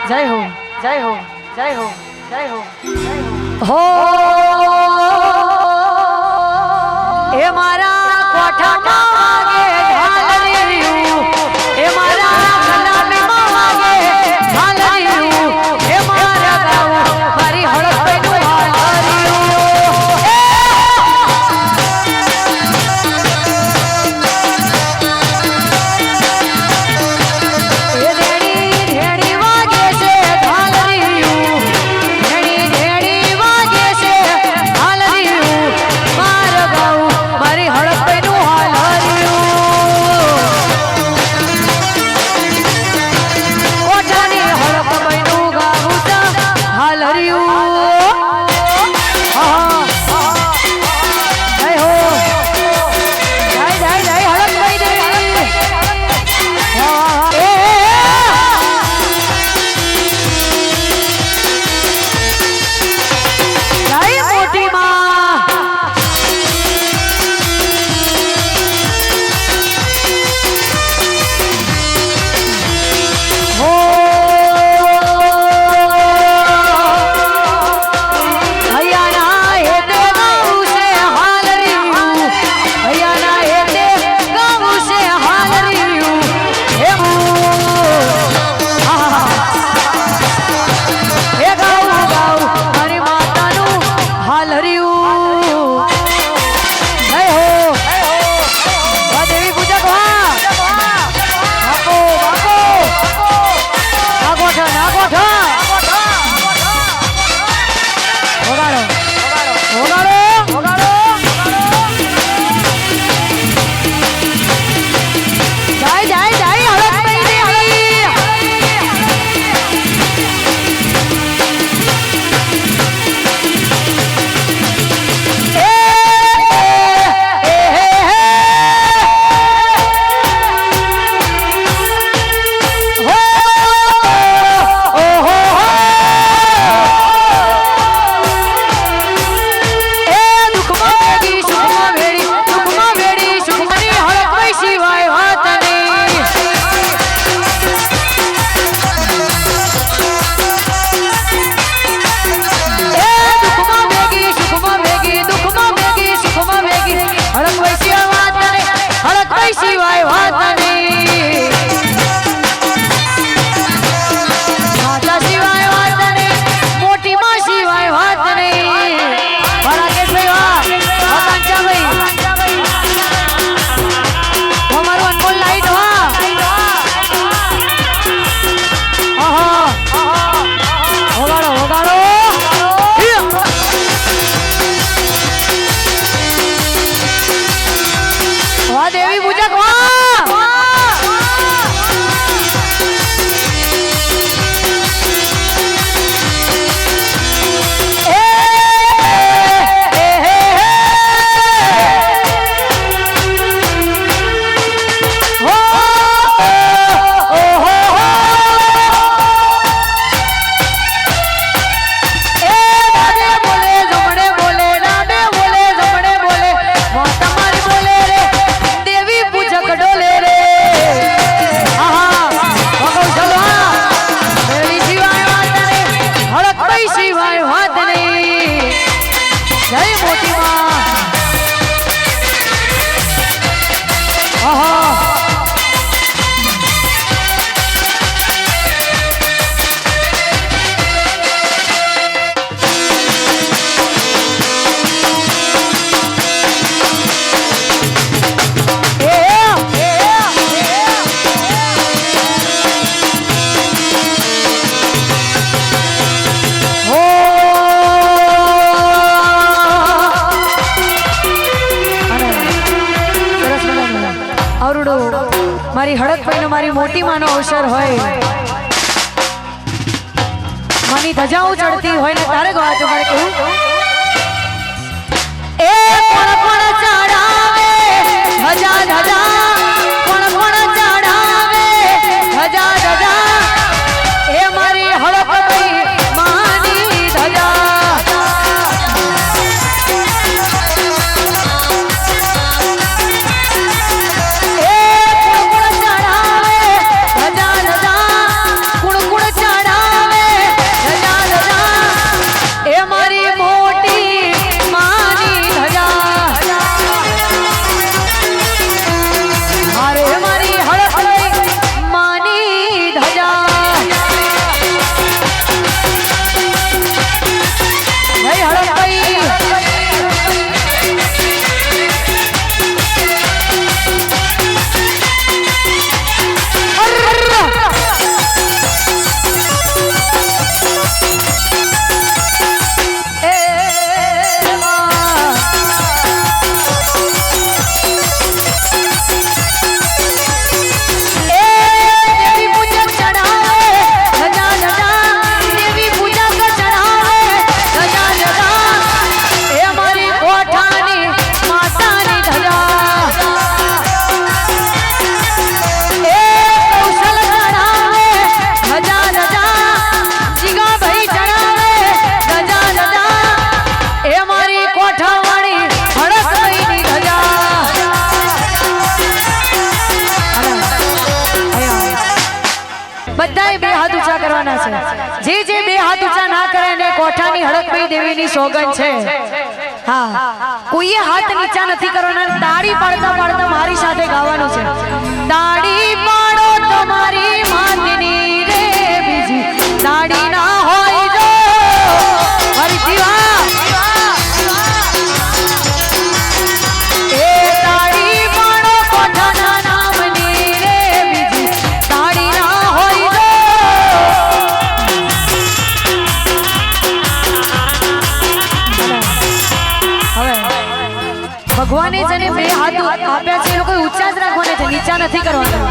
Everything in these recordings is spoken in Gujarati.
जय हो जय हो जय हो जय हो हो ए मारा कोठा मागे ढालरियू ए मारा कलामी मागे ढालरियू ए मारा गाऊ मारी हड़प पे नु हालरियू ए देड़ी ढेड़ी वागे से ढालरियू ढेड़ी ढेड़ी वागे से ढालरियू मारा गाऊ मारी हड़प पे नु हालरियू कोठानी हड़प पे नु गाऊ ता हालरियू जय हो जय जय जय हड़प भाई दे जय मोटी माँ हो भैया ना हेते गाँव से हालरियू भैया ना हेते गाँव से हालरियू हे हे गाँव गाँव हरी माता नु हालरियू जय हो वाह देवी पूजक वाह बापो बापो ना कोठा होगाड़ो होगाड़ो होगाड़ो जाय जाय जाय हड़प पे दे शिवाय वात नहीं माता शिवाय वात नहीं मोटी माँ शिवाय वात नहीं बड़ा के सेवा आकांक्षा भाई हमारो अनमोल लाइट हुआ होगाड़ो होगाड़ो वाह देवी पूजक वाह शिवाय वात नहीं जय मोटी माँ मारी हड़क पे मारी मोटी मानो अवसर होय मानी धजाओ चढ़ती होय ने तारे गवातो मारे कहूं ए कोण कोण चढ़ावे धजा धजा कोण कोण चढ़ावे धजा धजा ए मारी हड़क पे मानी धजा कुण कुण चढ़ावे બધાએ બે હાથ ઊંચા કરવાના છે જે બે હાથ ઊંચા ના કરે ને કોઠાની હડકભાઈ દેવીની સોગંદ છે હા કોઈએ હાથ નીચા નથી કરવાના તાળી પાડતા પાડતા મારી સાથે ગાવાનું છે તાળી પાડો તમારી માતની રે બીજી તાળી ના હોય જો હરજી વાહ એ તાળી પાડો કોઠાના નામની રે બીજી તાળી ના હોય જો હવે ભગવાને જેને બે હાથ આપ્યા છે એ લોકો ઊંચા જ રાખવાના છે નીચા નથી કરવાના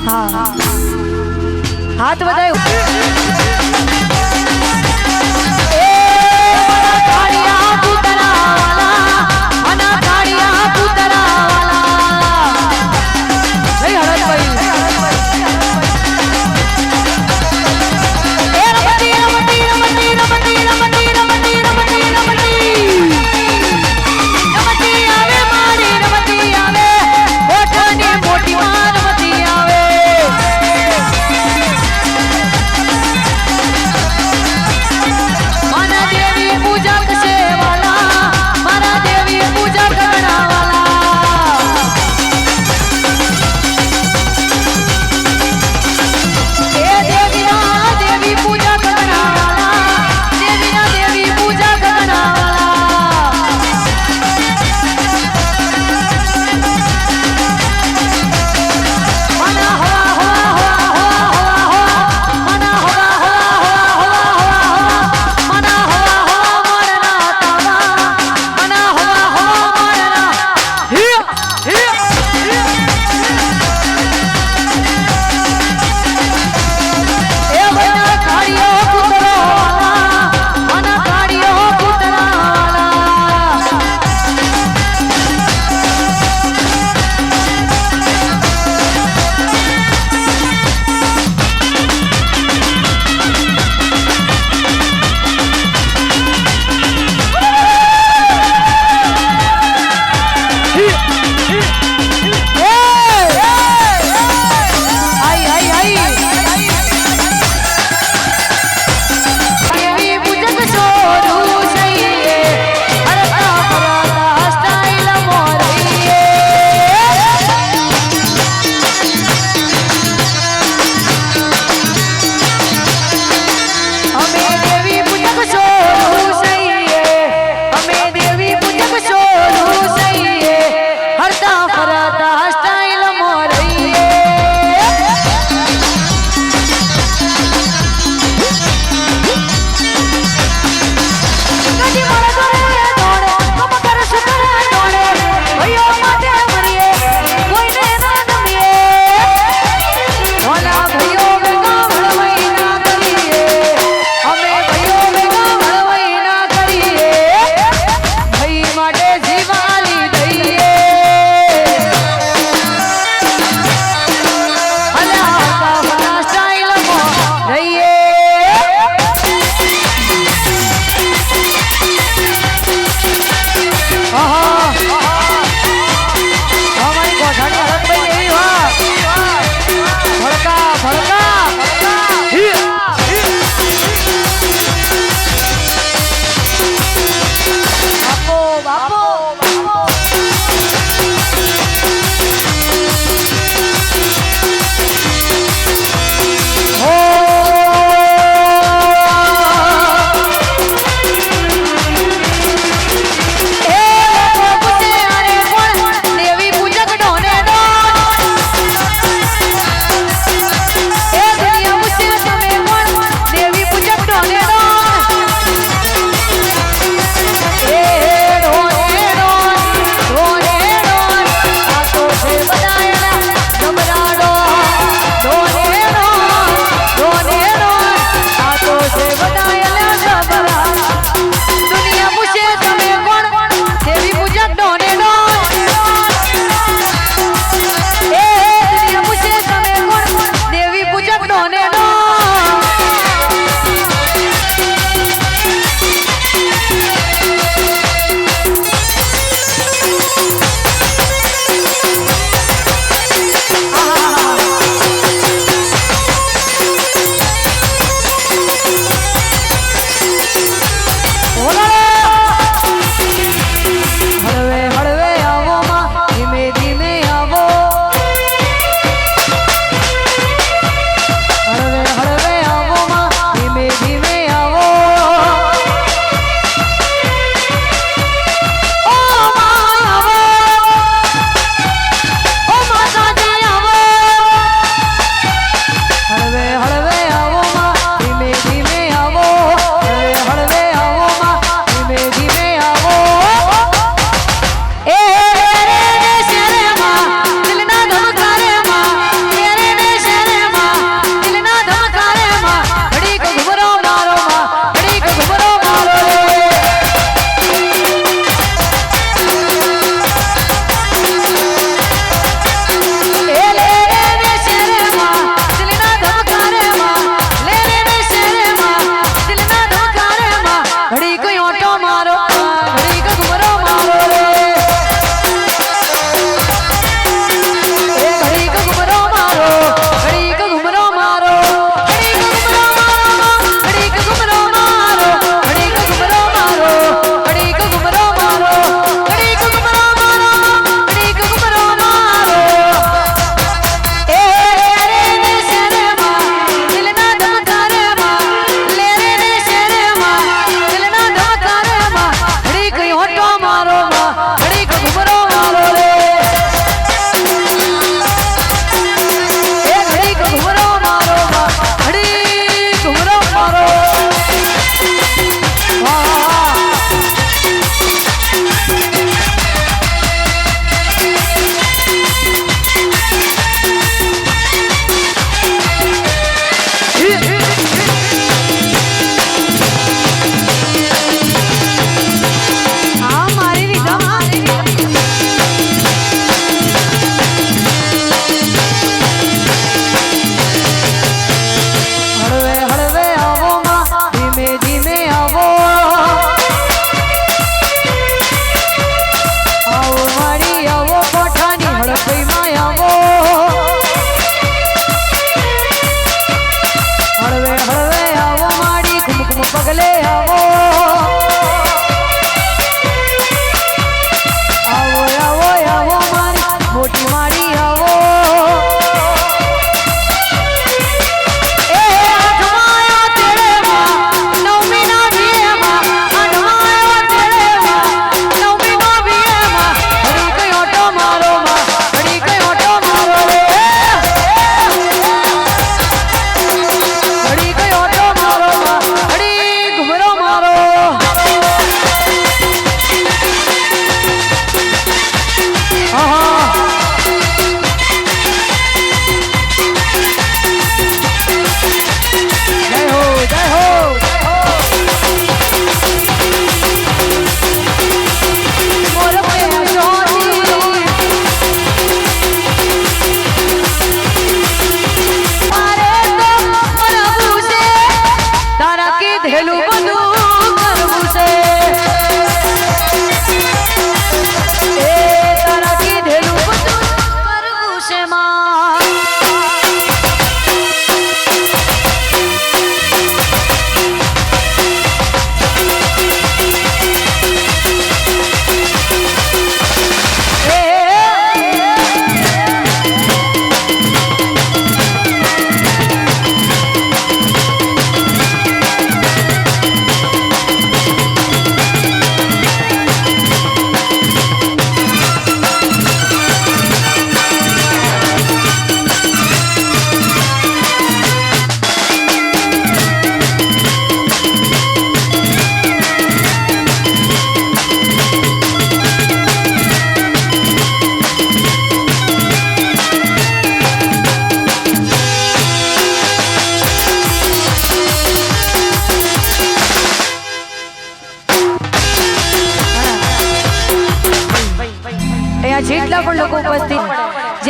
હા હાથ વધાયો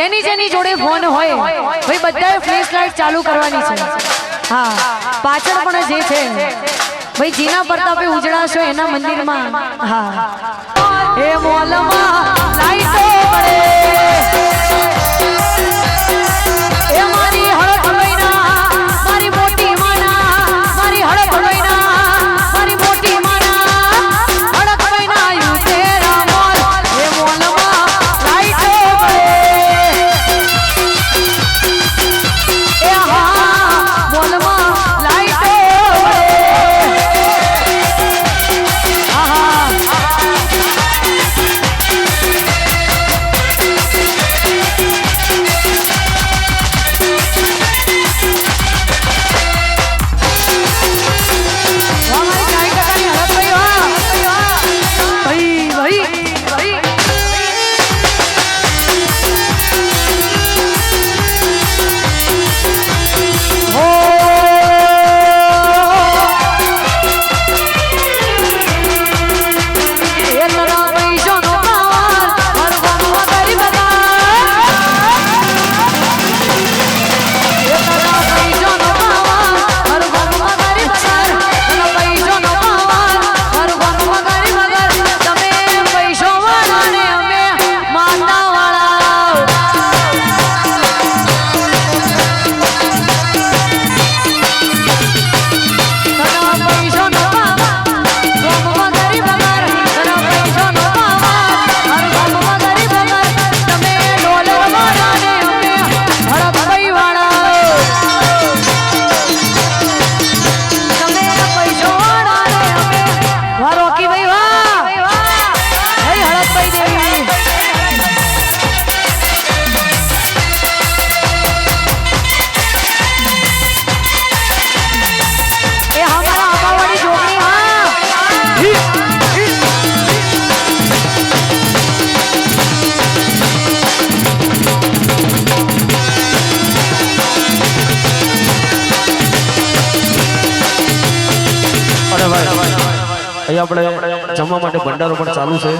જેની જેની જોડે ફોન હોય ભાઈ બધાએ ફ્લેશ લાઇટ ચાલુ કરવાની છે હા પાછળ પણ જે છે ભાઈ જીના પ્રતાપે ઉજળાશો એના મંદિરમાં હા એ મોલમાં લાઈટો પડે એ મારી હળક લઈના મારી મોટી માના મારી હળક લઈના મારી મોટી માના હળક લઈના યુ તેરા મોલ એ મોલમાં લાઈટો પડે એ હા મોલમાં લાઈટો આપણે જમવા માટે ભંડારો પણ ચાલુ છે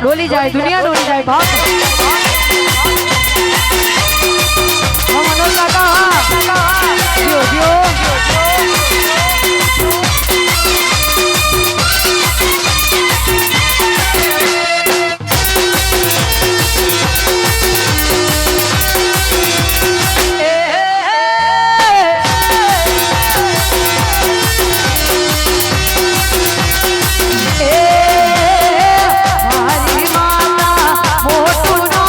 डोली जाए दुनिया डोली जाए भाग हम मनोज काका दियो दियो મારી માતા મોટું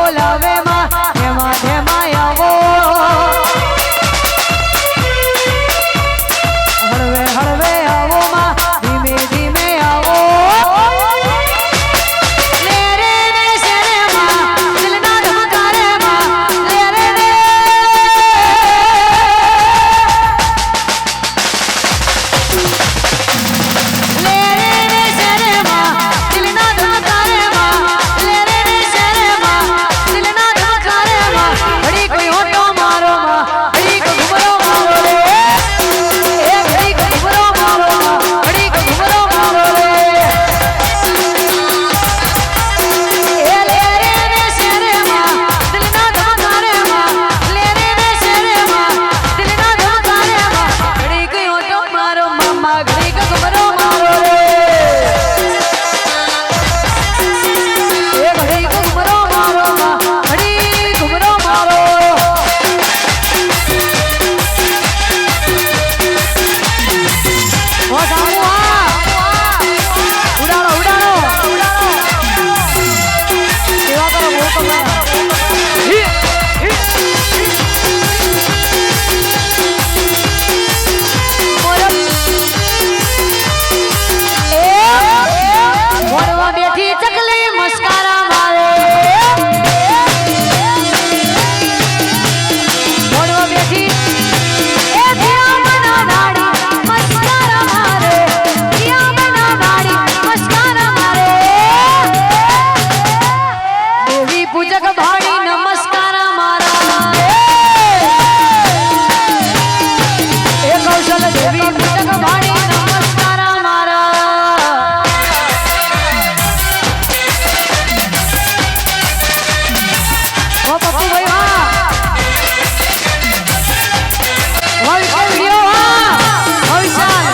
બોલાવે માં ધેમા ધેમા આવો હળવે હળવે આવો માં ધીમે ધીમે આવો લે રે રે શેરે માં દિલના ધમકારે માં લે રે રે લે રે રે શેરે માં દિલના ધમકારે માં લે રે રે શેરે માં દિલના ધમકારે માં ઘડી કોઈ ઓટો મારો માં ઘડી કો ઘુમરો મારો રે એ ઘડી કો ઘુમરો મારો માં ઘડી કો ઘુમરો મારો રે એ લે રે રે શેરે માં દિલના ધમકારે માં લે રે રે શેરે માં દિલના ધમકારે માં ઘડી કોઈ ઓટો મારો મામા ઘડી કો ઘુમરો મારો રે એ ઘડી કો ઘુમરો મારો માં ઘડી ઘુમરો મારો ઓ સામુ આ ઉડાડો ઉડાડો સેવા કરો બોલ તો મોરવા બેઠી ચકલી મસ્કારા મારે મોરવા બેઠી એ દિયા મના નાડી મસ્કારા મારે દિયા મના નાડી મસ્કારા મારે દેવી પૂજક ભાડી નમસ્કારા મારા એ કૌશલ દેવી પૂજક ભાડી નમસ્કારા મારા ઓ પપ્પુ ભાઈ હા વિશાલ વિડિયો હા વિશાલ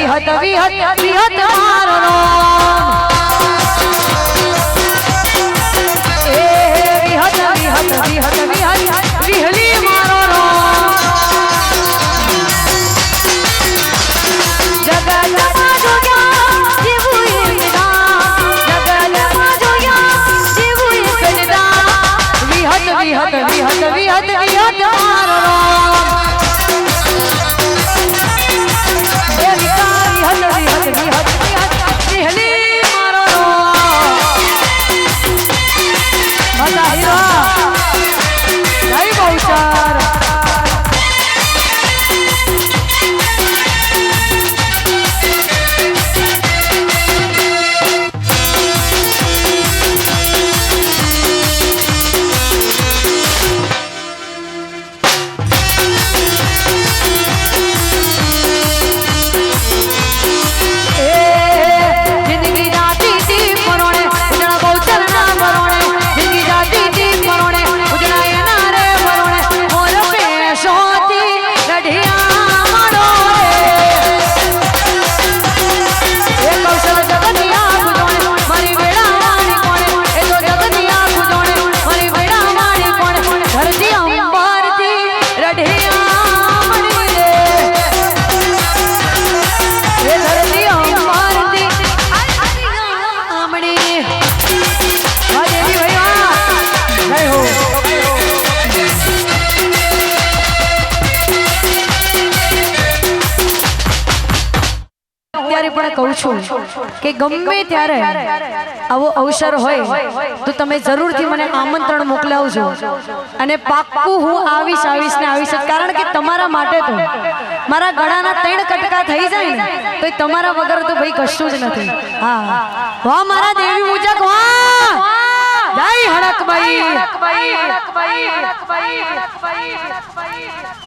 વિહત મારો નામ એ વિહત વિહલી મારો નામ જગતમાં જોયા જીવું એકદા જગતમાં જોયા જીવું એકદા વિહત મારો નામ એ વિહત વિહલી મારો નામ મજા હીરા જય બહુચર જિંદગી જાતી તી પરોણે ઉજળા બહુચર ના પરોણે જિંદગી જાતી તી પરોણે ઉજળા એના રે પરોણે મોર પેશોતી ગઢિયા મારો રે એ કૌશલ જગનિયા ગુજોણે મારી વેળા વાણી કોણે એ તો જગનિયા ગુજોણે મારી વેળા વાણી કોણે ધરતી અંબારતી રઢિયા મળી રે એ ધરતી અંબારતી આમણી હા દેવી ભાઈ હા જય હો ત્યારે પણ કહું છું કે ગમે ત્યારે આવો અવસર હોય તો તમે જરૂરથી મને આમંત્રણ મોકલાવજો અને પાક્કું હું આવીશ ને આવીશ જ. કારણ કે તમારા માટે તો મારા ગળાના 3 કટકા થઈ જાય ને તો તમારા વગર તો ભાઈ કશું જ નથી. હા વાહ મારા દેવી પૂજક વાહ જય હડકભાઈ.